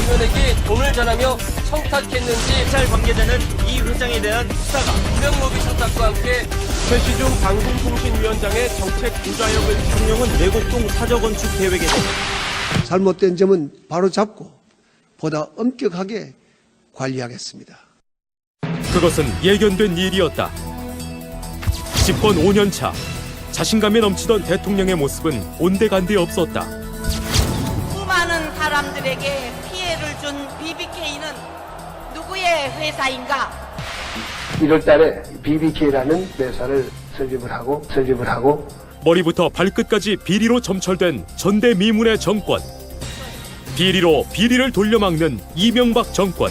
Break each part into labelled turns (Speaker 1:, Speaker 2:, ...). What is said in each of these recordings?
Speaker 1: 국민에게 돈을 전하며 청탁했는지
Speaker 2: 검찰 관계자는 이 회장에 대한 수사가
Speaker 1: 유명로비 청탁과 함께
Speaker 3: 최시중 방송통신위원장의 정책 부좌역을
Speaker 2: 대통령은 내곡동 사저건축 계획에 대해
Speaker 4: 잘못된 점은 바로 잡고 보다 엄격하게 관리하겠습니다.
Speaker 5: 그것은 예견된 일이었다. 집권 5년 차 자신감에 넘치던 대통령의 모습은 온데간데 없었다.
Speaker 6: 수많은 사람들에게 피해를 준 BBK는 누구의 회사인가?
Speaker 4: 1월 달에 BBK라는 회사를 설립을 하고
Speaker 5: 머리부터 발끝까지 비리로 점철된 전대미문의 정권. 비리로 비리를 돌려막는 이명박 정권.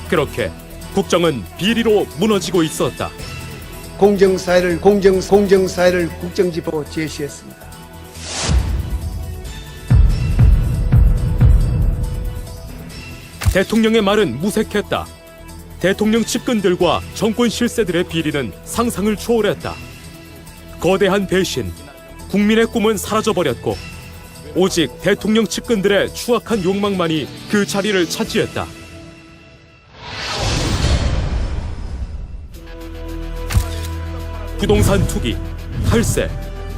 Speaker 5: 그렇게 국정은 비리로 무너지고 있었다.
Speaker 4: 공정사회를 국정지표로 제시했습니다.
Speaker 5: 대통령의 말은 무색했다. 대통령 측근들과 정권 실세들의 비리는 상상을 초월했다. 거대한 배신, 국민의 꿈은 사라져버렸고 오직 대통령 측근들의 추악한 욕망만이 그 자리를 차지했다. 부동산 투기, 탈세,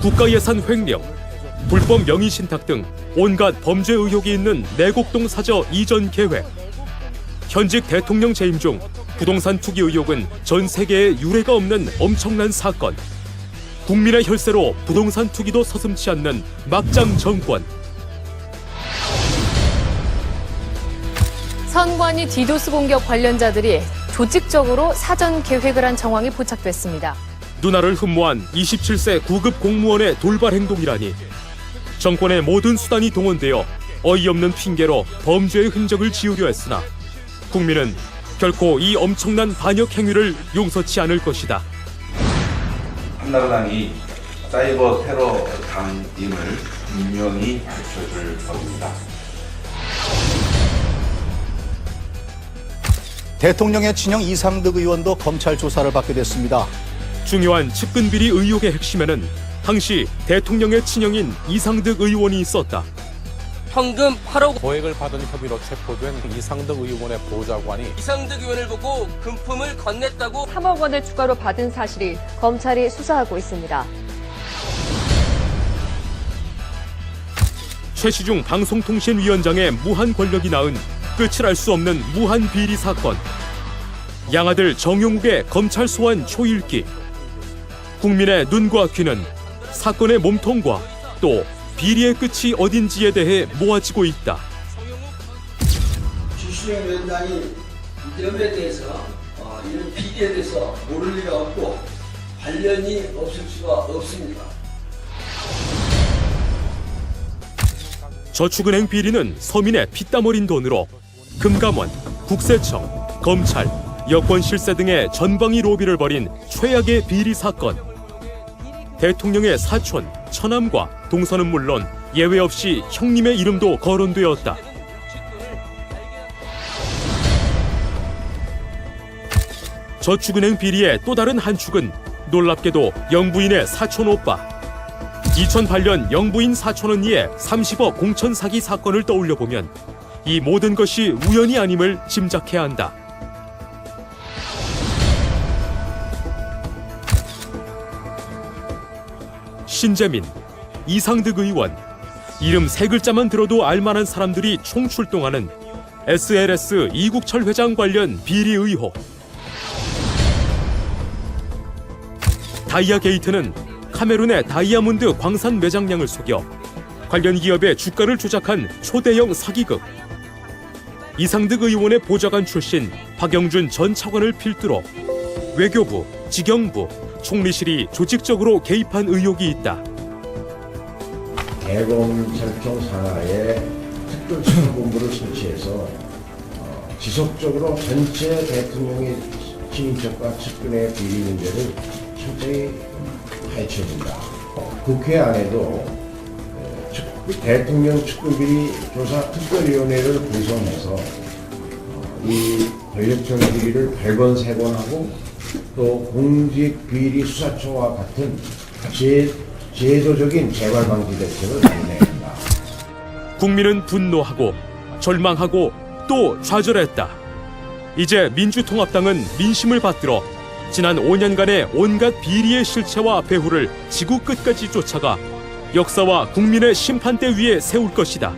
Speaker 5: 국가예산 횡령, 불법 명의신탁 등 온갖 범죄 의혹이 있는 내곡동 사저 이전 계획. 현직 대통령 재임 중 부동산 투기 의혹은 전 세계에 유례가 없는 엄청난 사건. 국민의 혈세로 부동산 투기도 서슴지 않는 막장 정권.
Speaker 7: 선관위 디도스 공격 관련자들이 조직적으로 사전 계획을 한 정황이 포착됐습니다.
Speaker 5: 누나를 흠모한 27세 구급 공무원의 돌발 행동이라니. 정권의 모든 수단이 동원되어 어이없는 핑계로 범죄의 흔적을 지우려 했으나 국민은 결코 이 엄청난 반역 행위를 용서치 않을 것이다.
Speaker 8: 한나라당이 사이버 테러 당임을 분명히 밝혀줄 겁니다.
Speaker 9: 대통령의 친형 이상득 의원도 검찰 조사를 받게 됐습니다.
Speaker 5: 중요한 측근 비리 의혹의 핵심에는 당시 대통령의 친형인 이상득 의원이 있었다.
Speaker 1: 현금 8억
Speaker 10: 고액을 받은 혐의로 체포된 이상득 의원의 보좌관이
Speaker 1: 이상득 의원을 보고 금품을 건넸다고
Speaker 7: 3억 원을 추가로 받은 사실이 검찰이 수사하고 있습니다.
Speaker 5: 최시중 방송통신위원장의 무한 권력이 낳은 끝을 알 수 없는 무한 비리 사건. 양아들 정용욱의 검찰 소환 초읽기. 국민의 눈과 귀는 사건의 몸통과 또 비리의 끝이 어딘지에 대해 모아지고 있다.
Speaker 4: 최시중 위원장이 이 점에 대해서 이런 비리에 대해서 모를 리가 없고 관련이 없을 수가 없습니다.
Speaker 5: 저축은행 비리는 서민의 피땀 어린 돈으로 금감원, 국세청, 검찰, 여권 실세 등의 전방위 로비를 벌인 최악의 비리 사건. 대통령의 사촌, 처남과 동선은 물론 예외 없이 형님의 이름도 거론되었다. 저축은행 비리의 또 다른 한 축은 놀랍게도 영부인의 사촌 오빠. 2008년 영부인 사촌 언니의 30억 공천 사기 사건을 떠올려 보면 이 모든 것이 우연이 아님을 짐작해야 한다. 신재민, 이상득 의원, 이름 세 글자만 들어도 알만한 사람들이 총출동하는 SLS 이국철 회장 관련 비리 의혹. 다이아 게이트는 카메룬의 다이아몬드 광산 매장량을 속여 관련 기업의 주가를 조작한 초대형 사기극. 이상득 의원의 보좌관 출신 박영준 전 차관을 필두로 외교부, 지경부, 총리실이 조직적으로 개입한 의혹이 있다.
Speaker 11: 대검찰청 산하에 특별수사본부를 설치해서 지속적으로 전체 대통령의 친인척과 측근의 비리 문제를 철저히 파헤쳐준다. 국회 안에도 대통령 측근비리 조사 특별위원회를 구성해서 이 권력적 비리를 100원, 3번 하고 또 공직비리 수사처와 같은 제도적인 재발 방지 대책을 마련해야 한다.
Speaker 5: 국민은 분노하고 절망하고 또 좌절했다. 이제 민주통합당은 민심을 받들어 지난 5년간의 온갖 비리의 실체와 배후를 지구 끝까지 쫓아가 역사와 국민의 심판대 위에 세울 것이다.